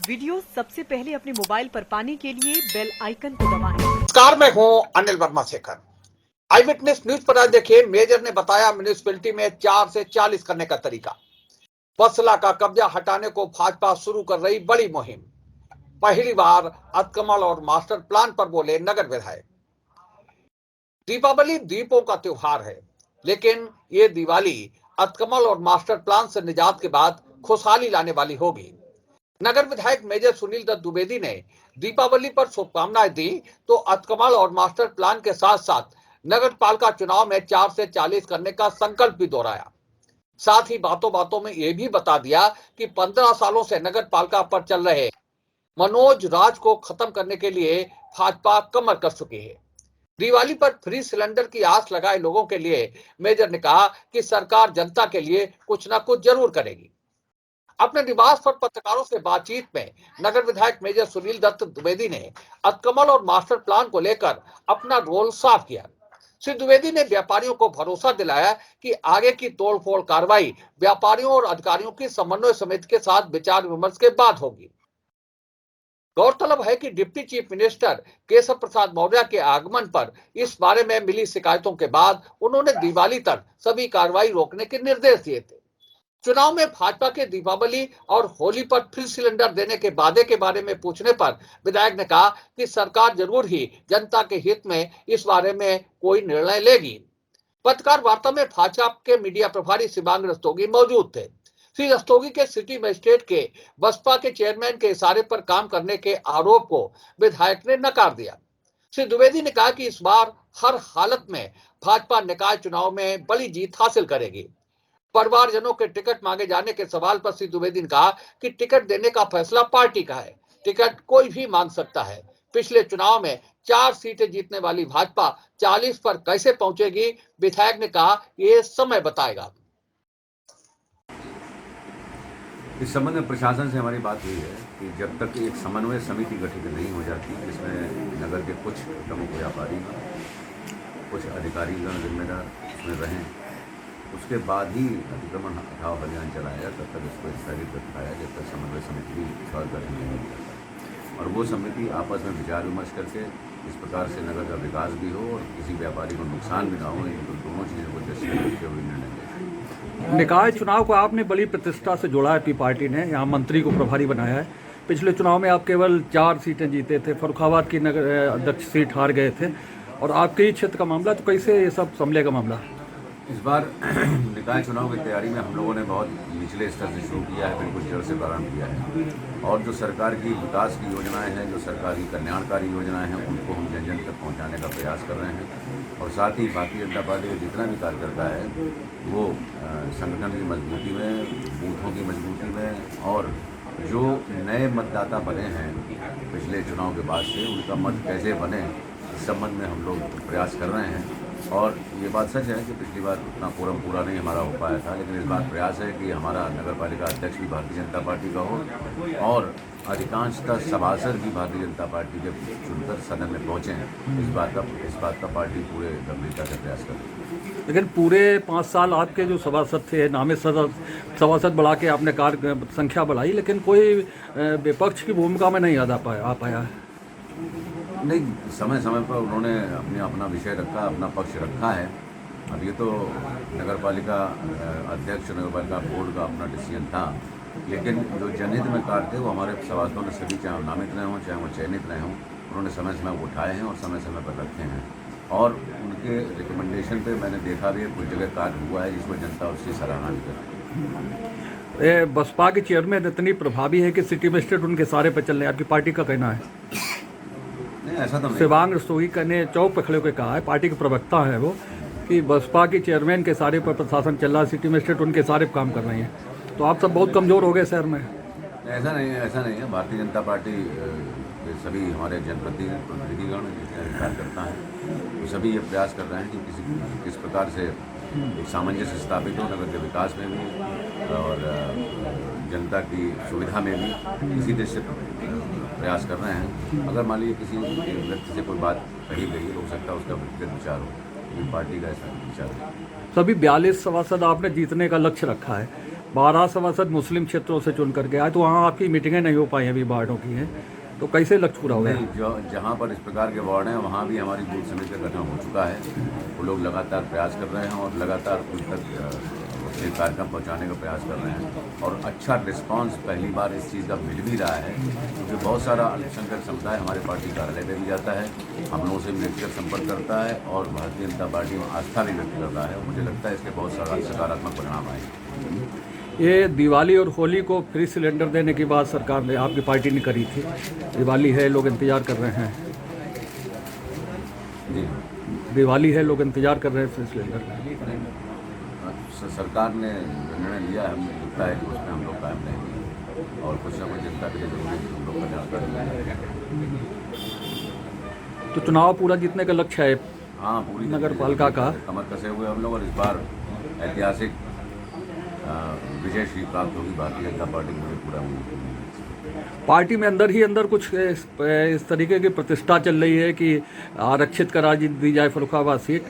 Video सबसे पहले अपने मोबाइल पर पाने के लिए बेल आइकन को दबाएं। नमस्कार, मैं हूं अनिल वर्मा शेखर। आई विटनेस न्यूज पर आज देखिए, मेजर ने बताया म्यूनिसिपैलिटी में 4 से 40 करने का तरीका। वत्सला का कब्जा हटाने को भाजपा शुरू कर रही बड़ी मुहिम। पहली बार अतकमल और मास्टर प्लान पर बोले नगर विधायक। दीपावली दीपों का त्योहार है, लेकिन ये दिवाली अतकमल और मास्टर प्लान से निजात के बाद खुशहाली लाने वाली होगी। नगर विधायक मेजर सुनील दत्त द्विवेदी ने दीपावली पर शुभकामनाएं दी तो अतकमल और मास्टर प्लान के साथ साथ नगर पालिका चुनाव में 4 से 40 करने का संकल्प भी दोहराया। साथ ही बातों बातों में यह भी बता दिया कि 15 सालों से नगर पालिका पर चल रहे मनोज राज को खत्म करने के लिए भाजपा कमर कस चुकी है। दिवाली पर फ्री सिलेंडर की आस लगाए लोगों के लिए मेजर ने कहा कि सरकार जनता के लिए कुछ ना कुछ जरूर करेगी। अपने निवास पर पत्रकारों से बातचीत में नगर विधायक मेजर सुनील दत्त द्विवेदी ने अतकमल और मास्टर प्लान को लेकर अपना रोल साफ किया। श्री द्विवेदी ने व्यापारियों को भरोसा दिलाया कि आगे की तोड़फोड़ कार्रवाई व्यापारियों और अधिकारियों की समन्वय समिति के साथ विचार विमर्श के बाद होगी। गौरतलब है कि deputy chief minister Keshav Prasad Maurya के आगमन पर इस बारे में मिली शिकायतों के बाद उन्होंने दिवाली तक सभी कार्रवाई रोकने के निर्देश दिए थे। चुनाव में भाजपा के दीपावली और होली पर फ्री सिलेंडर देने के वादे के बारे में पूछने पर विधायक ने कहा कि सरकार जरूर ही जनता के हित में इस बारे में कोई निर्णय लेगी। पत्रकार वार्ता में भाजपा के मीडिया प्रभारी शिवांग रस्तोगी मौजूद थे। श्री रस्तोगी के सिटी मजिस्ट्रेट के बसपा के चेयरमैन के इशारे पर काम करने के आरोप को विधायक ने नकार दिया। श्री द्विवेदी ने कहा कि इस बार हर हालत में भाजपा निकाय चुनाव में बड़ी जीत हासिल करेगी। परिवारजनों के टिकट मांगे जाने के सवाल पर श्री द्विवेदी ने कहा कि टिकट देने का फैसला पार्टी का है, टिकट कोई भी मांग सकता है। पिछले चुनाव में 4 सीटें जीतने वाली भाजपा 40 पर कैसे पहुंचेगी, विधायक ने कहा ये समय बताएगा। इस संबंध में प्रशासन से हमारी बात हुई है कि जब तक एक समन्वय समिति गठित नहीं हो जाती, जिसमें नगर के कुछ प्रमुख व्यापारी, कुछ अधिकारीगण जिम्मेदार उसमें रहें, उसके बाद ही अतिक्रमण हटाओ अभियान चलाया, तब तक इसको स्थगित रखाया जब तक समन्वय समिति भी गठन नहीं हो जाता। और वो समिति आपस में विचार विमर्श करके इस प्रकार से नगर का विकास भी हो और किसी व्यापारी को नुकसान भी ना हो, इन दोनों चीज़ों को दृष्टि में रखते हुए निर्णय लें। निकाय चुनाव को आपने बड़ी प्रतिष्ठा से जोड़ा है। पार्टी ने यहाँ मंत्री को प्रभारी बनाया है। पिछले चुनाव में आप केवल 4 सीटें जीते थे, फर्रुखाबाद की नगर अध्यक्ष सीट हार गए थे और आपके ही क्षेत्र का मामला, तो कैसे ये सब संभलेगा मामला? इस बार निकाय चुनाव की तैयारी में हम लोगों ने बहुत निचले स्तर से शुरू किया है, बिल्कुल जड़ से प्रारंभ किया है। और जो सरकार की विकास की योजनाएं हैं, जो सरकार की कल्याणकारी योजनाएं हैं, उनको हम जन जन तक पहुंचाने का प्रयास कर रहे हैं। और साथ ही भारतीय जनता पार्टी का जितना भी कार्यकर्ता है वो संगठन की मजबूती में, बूथों की मजबूती में, और जो नए मतदाता बने हैं पिछले चुनाव के बाद से, उनका मत कैसे बने, इस संबंध में हम लोग प्रयास कर रहे हैं। और ये बात सच है कि पिछली बार उतना कोरम पूरा नहीं हमारा हो पाया था, लेकिन इस बार प्रयास है कि हमारा नगर पालिका अध्यक्ष भी भारतीय जनता पार्टी का हो और अधिकांशतः सभासद भी भारतीय जनता पार्टी के चुनकर सदन में पहुँचे हैं। इस बात का पार्टी पूरे गंभीरता से प्रयास कर रही है। लेकिन पूरे 5 साल आपके जो सभासद थे, नामे सभासद बढ़ा के आपने कार्य संख्या बढ़ाई, लेकिन कोई विपक्ष की भूमिका में नहीं आ पाया है। नहीं, समय समय पर उन्होंने अपना विषय रखा, अपना पक्ष रखा है। अब ये तो नगर पालिका अध्यक्ष, नगर पालिका बोर्ड का अपना डिसीजन था, लेकिन जो जनहित में कार्य थे वो हमारे सभासदों ने सभी, चाहे नामित रहे हों चाहे वो चयनित रहे हों, उन्होंने समय समय वो उठाए हैं और समय समय पर रखे हैं। और उनके रिकमेंडेशन पे मैंने देखा भी है कुछ जगह कार्य हुआ है जिसको जनता उसकी सराहना भी करती है। बसपा के चेयरमैन इतनी प्रभावी है कि सिटी मजिस्ट्रेट उनके सारे पर चल रहे हैं, आपकी पार्टी का कहना है? ऐसा तो शिवांग रस्तोगी ने चौक पर खड़े होकर कहा है, पार्टी के प्रवक्ता है वो, कि बसपा की चेयरमैन के सारे पर प्रशासन चल रहा है, सिटी मजिस्ट्रेट उनके सारे काम कर रही हैं, तो आप सब बहुत कमज़ोर हो गए शहर में। ऐसा नहीं है। भारतीय जनता पार्टी के सभी हमारे जनप्रतिनिधिगण जितने कार्यकर्ता हैं, वो सभी ये प्रयास कर रहे हैं कि किस प्रकार से एक सामंजस्य स्थापित हो नगर के विकास में भी और जनता की सुविधा में भी, इसी देश से प्रयास कर रहे हैं। अगर मान लीजिए किसी व्यक्ति से कोई बात कही गई, हो सकता है उसका व्यक्तिगत विचार हो, लेकिन पार्टी का ऐसा विचार है। सभी 42 सभासद आपने जीतने का लक्ष्य रखा है, 12 सभासद मुस्लिम क्षेत्रों से चुन करके आए, तो वहाँ आपकी मीटिंगें नहीं हो पाई हैं, अभी वार्डों की हैं, तो कैसे लक्ष्य पूरा होगा? नहीं, जहाँ पर इस प्रकार के वार्ड हैं वहाँ भी हमारी बूथ समिति का गठन हो चुका है। वो लोग लगातार प्रयास कर रहे हैं और लगातार उन तक अपने कार्यक्रम पहुँचाने का प्रयास कर रहे हैं और अच्छा रिस्पांस पहली बार इस चीज़ का मिल भी रहा है, क्योंकि बहुत सारा अल्पसंख्यक समुदाय हमारे पार्टी कार्यालय में भी जाता है, हम लोगों से भी व्यक्तिगत संपर्क करता है और भारतीय जनता पार्टी में आस्था भी व्यक्त करता है। मुझे लगता है इसके बहुत सारा सकारात्मक परिणाम आए। ये दिवाली और होली को फ्री सिलेंडर देने की बात सरकार ने, आपकी पार्टी ने करी थी। दिवाली है, लोग इंतजार कर रहे हैं। जी, दिवाली है, लोग इंतजार कर रहे हैं फ्री सिलेंडर का। सरकार ने निर्णय लिया है, हमें लगता है कि उसमें हम लोग कायम रहेंगे और कुछ ना कुछ जनता के लिए जरूरी हम लोग कल्याण करेंगे। तो चुनाव पूरा जीतने का लक्ष्य है हाँ, पूरी नगर पालिका का। कमर कसे हुए हम लोग और इस बार ऐतिहासिक विजय श्री प्राप्त होगी भारतीय जनता पार्टी को पूरा उम्मीद। पार्टी में अंदर ही अंदर कुछ इस तरीके की प्रतिष्ठा चल रही है कि आरक्षित करा दी जाए फर्रुखाबाद सीट,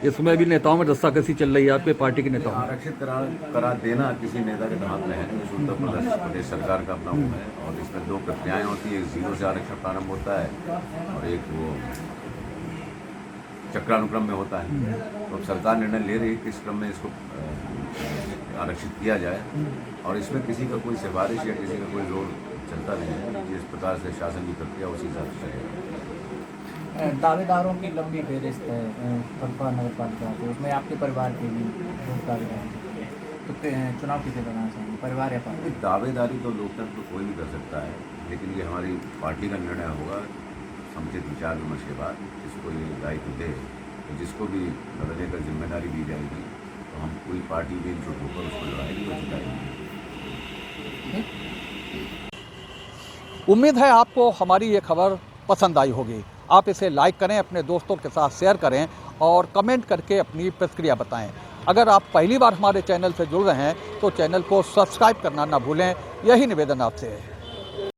इसमें भी नेताओं में रस्साकसी चल रही है आपके पार्टी के नेताओं में। आरक्षित करा देना किसी नेता के हाथ में है नहीं, इस उत्तर प्रदेश सरकार का अपना मुँह है और इसमें दो प्रक्रियाएँ होती है, 0 से आरक्षण प्रारंभ होता है और एक वो चक्रानुक्रम में होता है। तो अब सरकार निर्णय ले रही है कि इस क्रम में इसको आरक्षित किया जाए और इसमें किसी का कोई सिफारिश या किसी का कोई जोर चलता नहीं है। जिस प्रकार से शासन की प्रक्रिया उसी हिसाब से चलेगा। दावेदारों की लंबी फहरिस्त है फर्रुखाबाद नगर पालिका के, उसमें आपके परिवार के भी बहुत दावेदार हैं, तो चुनाव किसे बनाना चाहिए, परिवार या पार्टी? दावेदारी तो लोकतंत्र कोई भी कर सकता है, लेकिन ये हमारी पार्टी का निर्णय होगा समुचित विचार विमर्श के बाद। जिसको ये दायित्व दे, तो जिसको भी लड़ने का जिम्मेदारी दी जाएगी, तो हम पूरी पार्टी भी एकजुट होकर उसको लड़ाएगी और जिताएगी। उम्मीद है आपको हमारी ये खबर पसंद आई होगी। आप इसे लाइक करें, अपने दोस्तों के साथ शेयर करें और कमेंट करके अपनी प्रतिक्रिया बताएं। अगर आप पहली बार हमारे चैनल से जुड़ रहे हैं तो चैनल को सब्सक्राइब करना ना भूलें। यही निवेदन आपसे है।